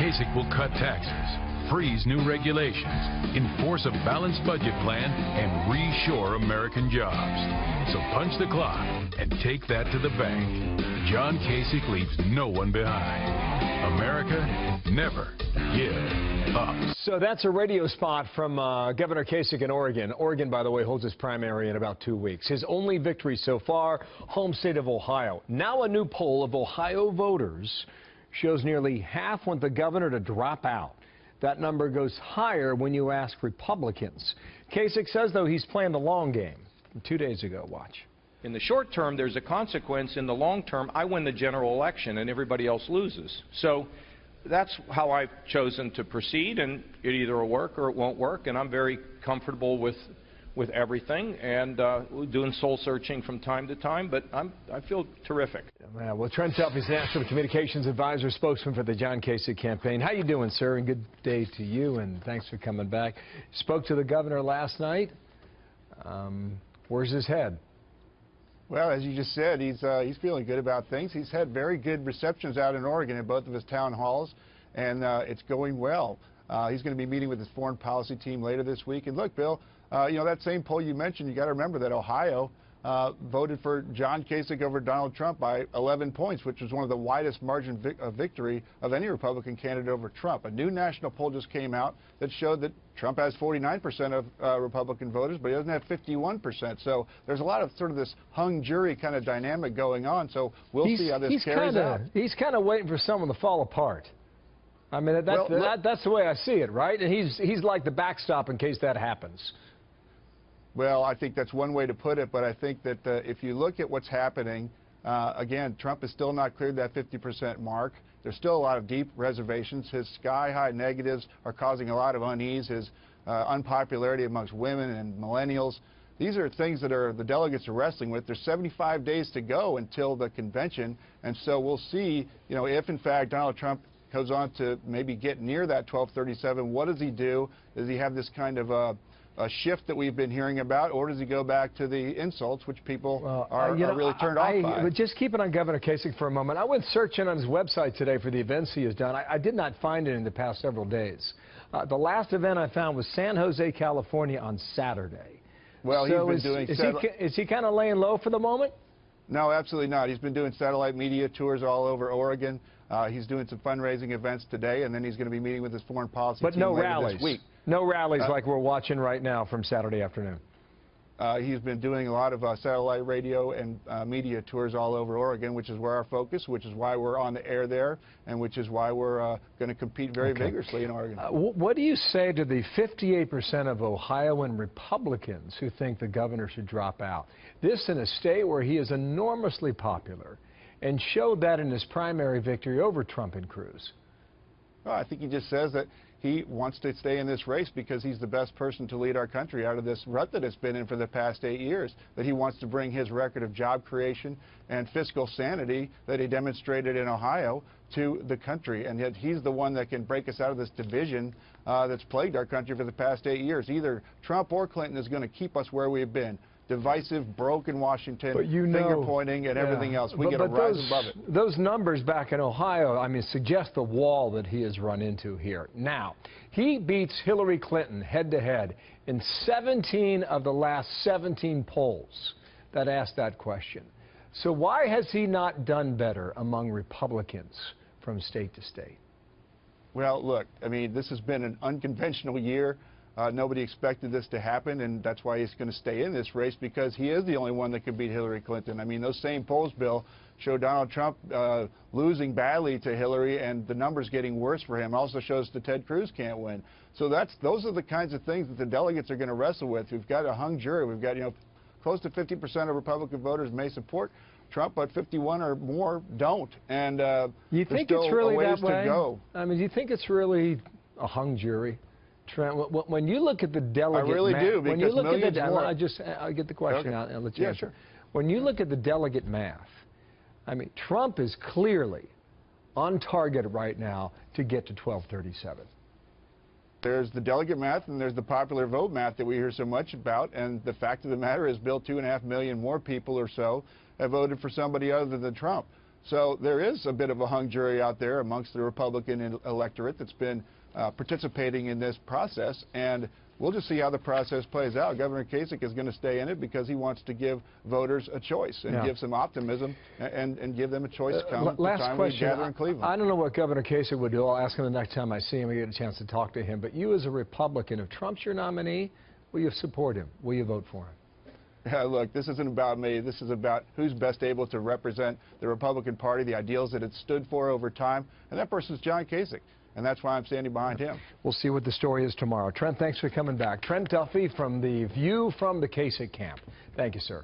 Kasich will cut taxes, freeze new regulations, enforce a balanced budget plan, and reshore American jobs. So punch the clock and take that to the bank. John Kasich leaves no one behind. America never give up. So that's a radio spot from Governor Kasich in Oregon. Oregon, by the way, holds its primary in about 2 weeks. His only victory so far, home state of Ohio. Now a new poll of Ohio voters shows nearly half want the governor to drop out. That number goes higher when you ask Republicans. Kasich says, though, he's playing the long game. 2 days ago, watch. In the short term, there's a consequence. In the long term, I win the general election and everybody else loses. So that's how I've chosen to proceed, and it either will work or it won't work, and I'm very comfortable with everything, and doing soul searching from time to time, but I feel terrific. Yeah, well, Trent Duffy's National Communications Advisor, spokesman for the John Kasich campaign. How you doing, sir? And good day to you, and thanks for coming back. Spoke to the governor last night. Where's his head? Well, as you just said, he's feeling good about things. He's had very good receptions out in Oregon at both of his town halls, and it's going well. He's going to be meeting with his foreign policy team later this week. And look, Bill, you know, that same poll you mentioned, you got to remember that Ohio voted for John Kasich over Donald Trump by 11 points, which was one of the widest margin of victory of any Republican candidate over Trump. A new national poll just came out that showed that Trump has 49% of Republican voters, but he doesn't have 51%. So there's a lot of sort of this hung jury kind of dynamic going on. So we'll see how this carries out. He's kind of waiting for someone to fall apart. I mean, that's the way I see it, right? And he's like the backstop in case that happens. Well, I think that's one way to put it, but I think that if you look at what's happening, again, Trump has still not cleared that 50% mark. There's still a lot of deep reservations. His sky-high negatives are causing a lot of unease. His unpopularity amongst women and millennials. These are things that the delegates are wrestling with. There's 75 days to go until the convention, and so we'll see, you know, if in fact Donald Trump goes on to maybe get near that 1237, what does he do? Does he have this kind of a shift that we've been hearing about, or does he go back to the insults, which people are really turned off by? But just keep it on Governor Kasich for a moment. I went searching on his website today for the events he has done. I did not find it in the past several days. The last event I found was San Jose, California on Saturday. Well, so he's been doing... Is he kind of laying low for the moment? No, absolutely not. He's been doing satellite media tours all over Oregon. He's doing some fundraising events today, and then he's going to be meeting with his foreign policy team later this week. No rallies like we're watching right now from Saturday afternoon. He's been doing a lot of satellite radio and media tours all over Oregon, which is where our focus, which is why we're on the air there, and which is why we're going to compete very vigorously in Oregon. What do you say to the 58% of Ohioan Republicans who think the governor should drop out? This in a state where he is enormously popular and showed that in his primary victory over Trump and Cruz. Well, I think he just says that he wants to stay in this race because he's the best person to lead our country out of this rut that it's been in for the past 8 years, that he wants to bring his record of job creation and fiscal sanity that he demonstrated in Ohio to the country, and yet he's the one that can break us out of this division that's plagued our country for the past 8 years. Either Trump or Clinton is going to keep us where we've been. Divisive, broken Washington, finger-pointing, and everything else. We got to rise above it. Those numbers back in Ohio, I mean, suggest the wall that he has run into here. Now, he beats Hillary Clinton head-to-head in 17 of the last 17 polls that asked that question. So why has he not done better among Republicans from state to state? Well, look, I mean, this has been an unconventional year. Nobody expected this to happen, and that's why he's going to stay in this race, because he is the only one that can beat Hillary Clinton. I mean, those same polls, Bill, show Donald Trump losing badly to Hillary, and the numbers getting worse for him. Also shows that Ted Cruz can't win. So those are the kinds of things that the delegates are going to wrestle with. We've got a hung jury. We've got, you know, close to 50% of Republican voters may support Trump, but 51 or more don't. And you think it's really that way? I mean, do you think it's really a hung jury? Trent, when you look at the delegate I really do, because when you look millions at more. I'll get the question out and let you answer. Sure. When you look at the delegate math, I mean, Trump is clearly on target right now to get to 1237. There's the delegate math and there's the popular vote math that we hear so much about, and the fact of the matter is, Bill, 2.5 million more people or so have voted for somebody other than Trump. So there is a bit of a hung jury out there amongst the Republican electorate that's been participating in this process, and we'll just see how the process plays out. Governor Kasich is going to stay in it because he wants to give voters a choice and give some optimism and give them a choice to come the time we gather in Cleveland. I don't know what Governor Kasich would do. I'll ask him the next time I see him and get a chance to talk to him. But you as a Republican, if Trump's your nominee, will you support him? Will you vote for him? Yeah, look, this isn't about me. This is about who's best able to represent the Republican Party, the ideals that it's stood for over time, and that person's John Kasich, and that's why I'm standing behind him. We'll see what the story is tomorrow. Trent, thanks for coming back. Trent Duffy from The View from the Kasich camp. Thank you, sir.